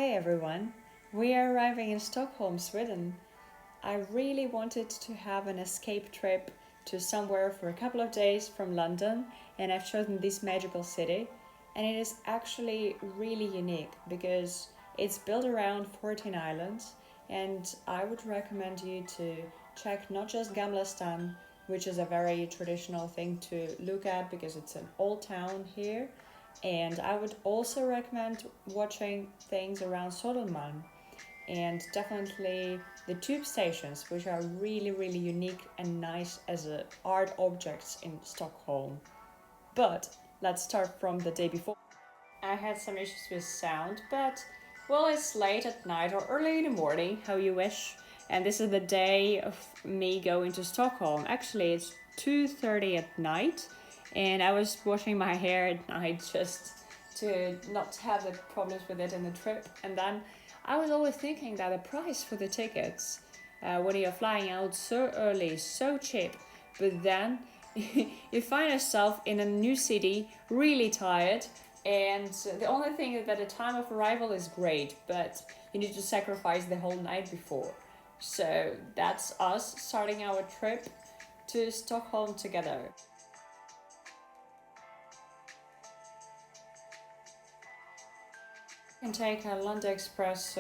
Hey everyone, we are arriving in Stockholm, Sweden. I really wanted to have an escape trip to somewhere for a couple of days from London, and I've chosen this magical city. And it is actually really unique because it's built around 14 islands, and I would recommend you to check not just Gamla Stan, which is a very traditional thing to look at because it's an old town here, and I would also recommend watching things around Stockholm and definitely the tube stations, which are really unique and nice as art objects in Stockholm. But let's start from the day before. I had some issues with sound, but well, it's late at night or early in the morning, how you wish. And this is the day of me going to Stockholm. Actually, it's 2:30 at night, and I was washing my hair at night just to not have the problems with it in the trip. And then I was always thinking that the price for the tickets when you're flying out so early is so cheap, but then you find yourself in a new city, really tired, and the only thing is that the time of arrival is great, but you need to sacrifice the whole night before. So that's us starting our trip to Stockholm together. You can take a London Express,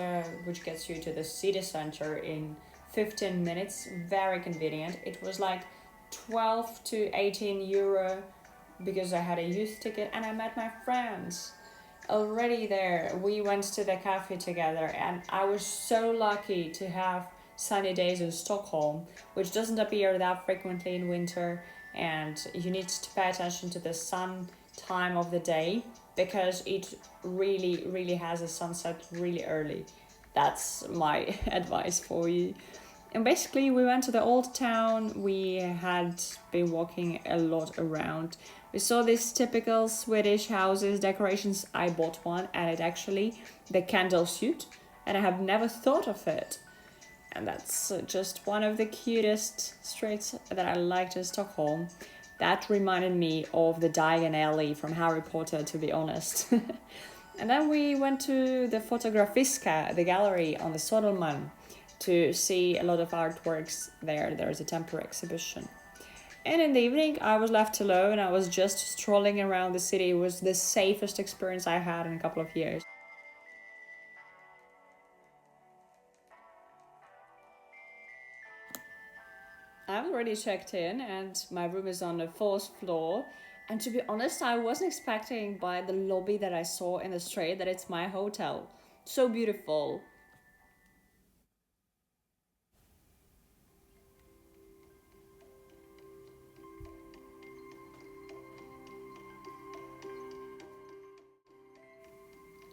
which gets you to the city center in 15 minutes. Very convenient. It was like 12 to 18 euro because I had a youth ticket and I met my friends already there. We went to the cafe together, and I was so lucky to have sunny days in Stockholm, which doesn't appear that frequently in winter, and you need to pay attention to the sun time of the day because it really has a sunset really early. That's my advice for you. And basically, we went to the old town. We had been walking a lot around. We saw these typical Swedish houses, decorations. I bought one, and it actually, the candle suit, and I have never thought of it. And that's just one of the cutest streets that I liked in Stockholm. That reminded me of the Diagon Alley from Harry Potter, to be honest. And then we went to the Fotografiska, the gallery on the Soderman, to see a lot of artworks there. There's a temporary exhibition. And in the evening, I was left alone. I was just strolling around the city. It was the safest experience I had in a couple of years. I've already checked in, and my room is on the fourth floor. And to be honest, I wasn't expecting by the lobby that I saw in the street that it's my hotel. So beautiful.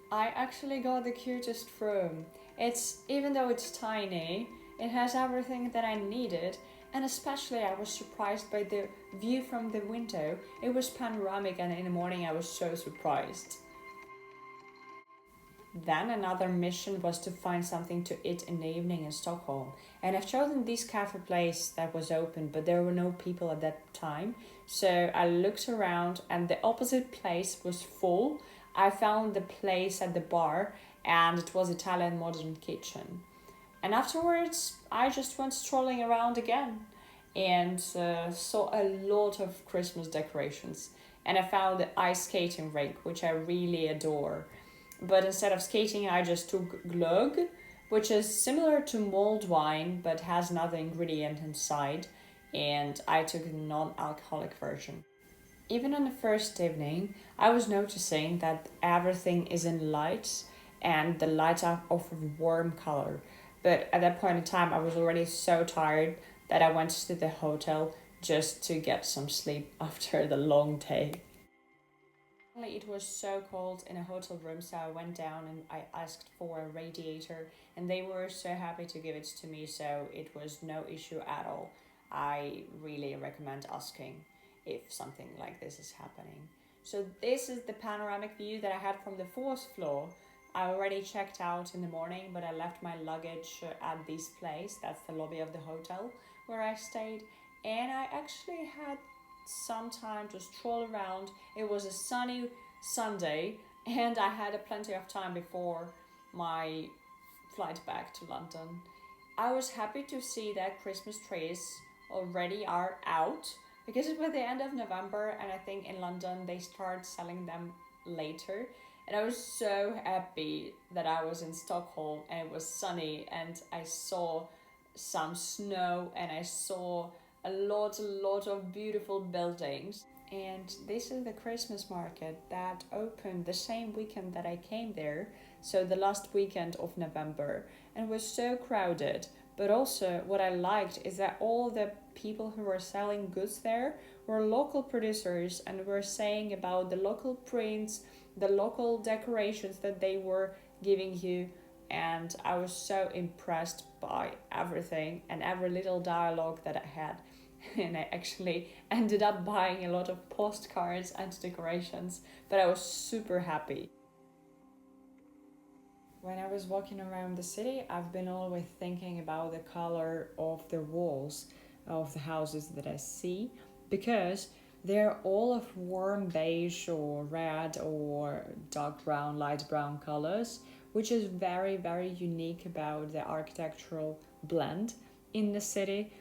I actually got the cutest room. It's even though it's tiny, it has everything that I needed, and especially I was surprised by the view from the window. It was panoramic, and in the morning I was so surprised. Then another mission was to find something to eat in the evening in Stockholm. And I've chosen this cafe place that was open, but there were no people at that time. So I looked around and the opposite place was full. I found the place at the bar, and it was Italian modern kitchen. And afterwards, I just went strolling around again and saw a lot of Christmas decorations. And I found the ice skating rink, which I really adore. But instead of skating, I just took glögg, which is similar to mulled wine but has another ingredient inside, and I took a non-alcoholic version. Even on the first evening, I was noticing that everything is in lights and the lights are of a warm color. But at that point in time, I was already so tired that I went to the hotel just to get some sleep after the long day. It was so cold in a hotel room, so I went down and I asked for a radiator, and they were so happy to give it to me, so it was no issue at all. I really recommend asking if something like this is happening. So, this is the panoramic view that I had from the fourth floor. I already checked out in the morning, but I left my luggage at this place. That's the lobby of the hotel where I stayed, and I actually had some time to stroll around. It was a sunny Sunday, and I had a plenty of time before my flight back to London. I was happy to see that Christmas trees already are out because it was the end of November, and I think in London they start selling them later. And I was so happy that I was in Stockholm and it was sunny and I saw some snow and I saw a lot of beautiful buildings. And this is the Christmas market that opened the same weekend that I came there, so the last weekend of November, and was so crowded. But also, what I liked is that all the people who were selling goods there were local producers and were saying about the local prints, the local decorations that they were giving you. And I was so impressed by everything and every little dialogue that I had. And I actually ended up buying a lot of postcards and decorations, but I was super happy. When I was walking around the city, I've been always thinking about the color of the walls of the houses that I see, because they're all of warm beige or red or dark brown, light brown colors, which is very, very unique about the architectural blend in the city.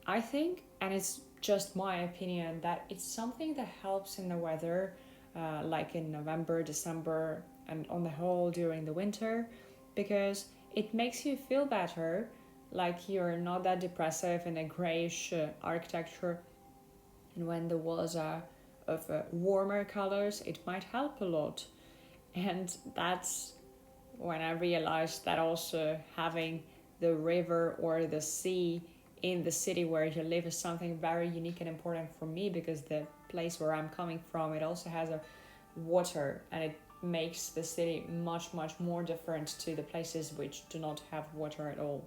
I think, and it's just my opinion, that it's something that helps in the weather, like in November, December, and on the whole during the winter, because it makes you feel better, like you're not that depressive in a grayish architecture. And when the walls are of warmer colors, it might help a lot. And that's when I realized that also having the river or the sea in the city where you live is something very unique and important for me, because the place where I'm coming from, it also has a water, and it makes the city much more different to the places which do not have water at all.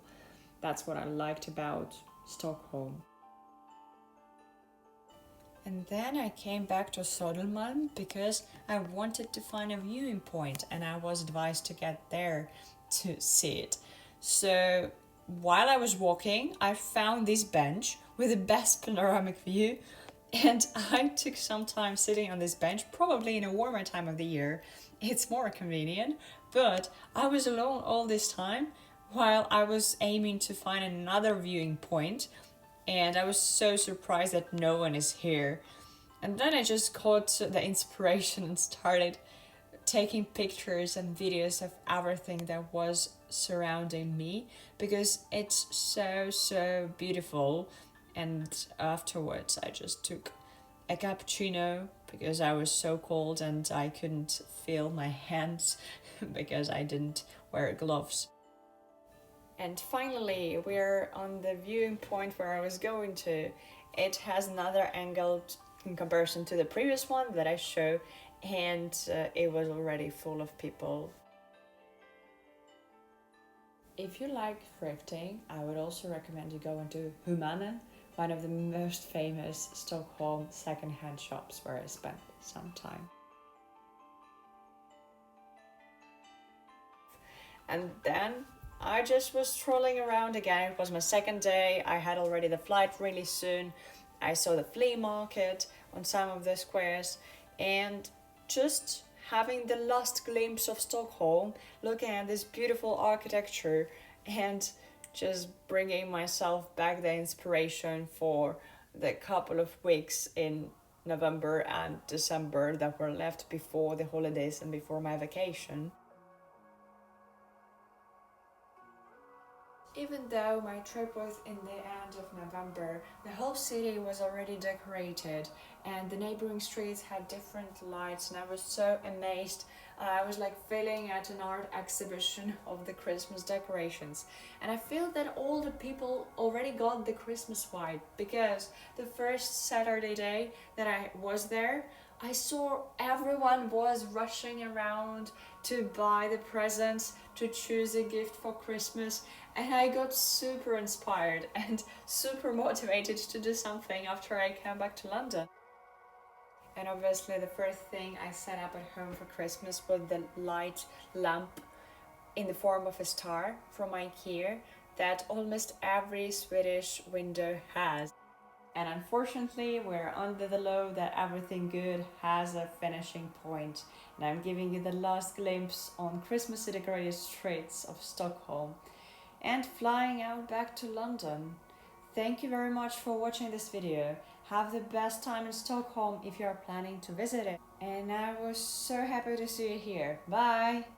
That's what I liked about Stockholm. And then I came back to Södermalm because I wanted to find a viewing point, and I was advised to get there to see it. So while I was walking, I found this bench with the best panoramic view, and I took some time sitting on this bench, probably in a warmer time of the year. It's more convenient, but I was alone all this time while I was aiming to find another viewing point, and I was so surprised that no one is here. And then I just caught the inspiration and started taking pictures and videos of everything that was surrounding me, because it's so beautiful. And afterwards I just took a cappuccino because I was so cold and I couldn't feel my hands because I didn't wear gloves. And finally, we're on the viewing point where I was going to. It has another angle in comparison to the previous one that I showed, and it was already full of people. If you like thrifting, I would also recommend you go into Humanen, one of the most famous Stockholm second-hand shops where I spent some time. And then I just was strolling around again. It was my second day. I had already the flight really soon. I saw the flea market on some of the squares, and just having the last glimpse of Stockholm, looking at this beautiful architecture, and just bringing myself back the inspiration for the couple of weeks in November and December that were left before the holidays and before my vacation. Even though my trip was in the end of November, the whole city was already decorated and the neighboring streets had different lights, and I was so amazed. I was like feeling at an art exhibition of the Christmas decorations. And I feel that all the people already got the Christmas vibe, because the first Saturday day that I was there, I saw everyone was rushing around to buy the presents, to choose a gift for Christmas, and I got super inspired and super motivated to do something after I came back to London. And obviously the first thing I set up at home for Christmas was the light lamp in the form of a star from IKEA that almost every Swedish window has. And unfortunately, we're under the law that everything good has a finishing point. And I'm giving you the last glimpse on Christmassy decorated streets of Stockholm and flying out back to London. Thank you very much for watching this video. Have the best time in Stockholm if you are planning to visit it. And I was so happy to see you here. Bye!